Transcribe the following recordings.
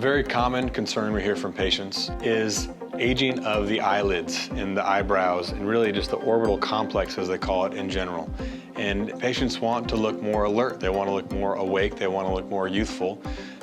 very common concern we hear from patients is aging of the eyelids and the eyebrows, and really just the orbital complex, as they call it, in general. And patients want to look more alert, they want to look more awake, they want to look more youthful,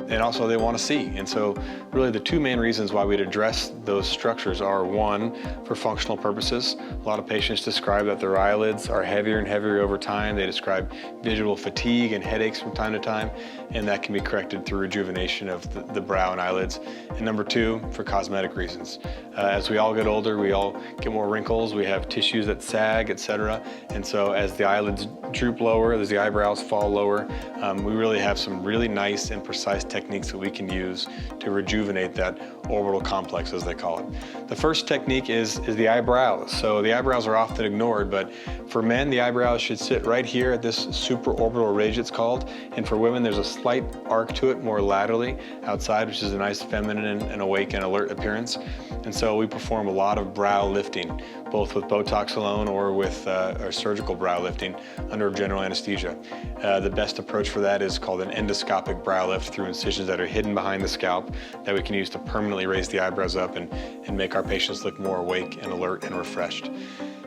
and also they want to see. And so really the two main reasons why we'd address those structures are, one, for functional purposes. A lot of patients describe that their eyelids are heavier and heavier over time. They describe visual fatigue and headaches from time to time, and that can be corrected through rejuvenation of the brow and eyelids. And number two, for cosmetic reasons. As we all get older, we all get more wrinkles, we have tissues that sag, etc. And so as the eyelids droop lower, as the eyebrows fall lower, we really have some really nice and precise techniques that we can use to rejuvenate that orbital complex, as they call it. The first technique is the eyebrows. So the eyebrows are often ignored, but for men, the eyebrows should sit right here at this supraorbital ridge, it's called. And for women, there's a slight arc to it more laterally outside, which is a nice feminine and awake and alert appearance. And so we perform a lot of brow lifting, both with Botox alone or with our surgical brow lifting under general anesthesia. The best approach for that is called an endoscopic brow lift through incisions that are hidden behind the scalp that we can use to permanently raise the eyebrows up and make our patients look more awake and alert and refreshed.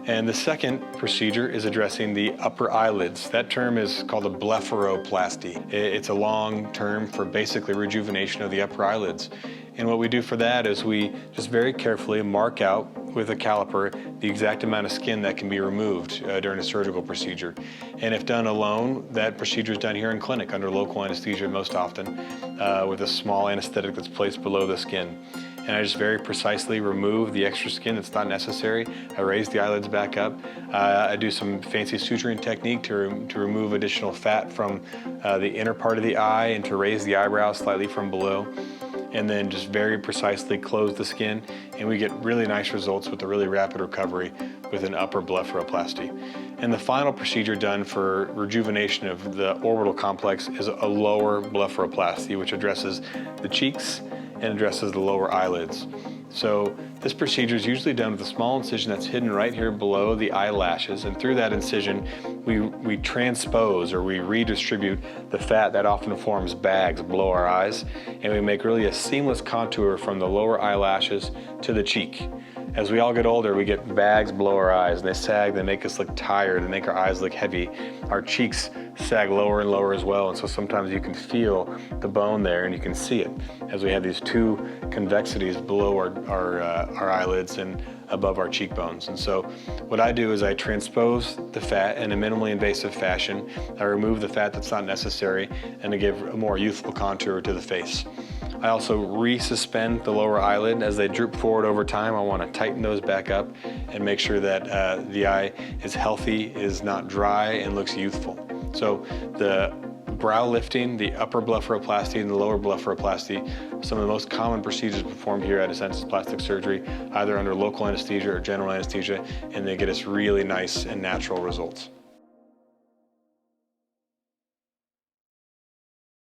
And the second procedure is addressing the upper eyelids. That term is called a blepharoplasty. It's a long term for basically rejuvenation of the upper eyelids. And what we do for that is we just very carefully mark out with a caliper the exact amount of skin that can be removed during a surgical procedure. And if done alone, that procedure is done here in clinic under local anesthesia most often with a small anesthetic that's placed below the skin. And I just very precisely remove the extra skin that's not necessary. I raise the eyelids back up. I do some fancy suturing technique to remove additional fat from the inner part of the eye and to raise the eyebrows slightly from below. And then just very precisely close the skin, and we get really nice results with a really rapid recovery with an upper blepharoplasty. And the final procedure done for rejuvenation of the orbital complex is a lower blepharoplasty, which addresses the cheeks and addresses the lower eyelids. So this procedure is usually done with a small incision that's hidden right here below the eyelashes, and through that incision we transpose, or we redistribute the fat that often forms bags below our eyes, and we make really a seamless contour from the lower eyelashes to the cheek. As we all get older, we get bags below our eyes, and they sag, they make us look tired, they make our eyes look heavy. Our cheeks sag lower and lower as well, and so sometimes you can feel the bone there and you can see it as we have these two convexities below our eyelids and above our cheekbones. And so what I do is I transpose the fat in a minimally invasive fashion. I remove the fat that's not necessary and to give a more youthful contour to the face. I also resuspend the lower eyelid. As they droop forward over time, I want to tighten those back up and make sure that the eye is healthy, is not dry, and looks youthful. So the brow lifting, the upper blepharoplasty, and the lower blepharoplasty are some of the most common procedures performed here at Ascensus Plastic Surgery, either under local anesthesia or general anesthesia, and they get us really nice and natural results.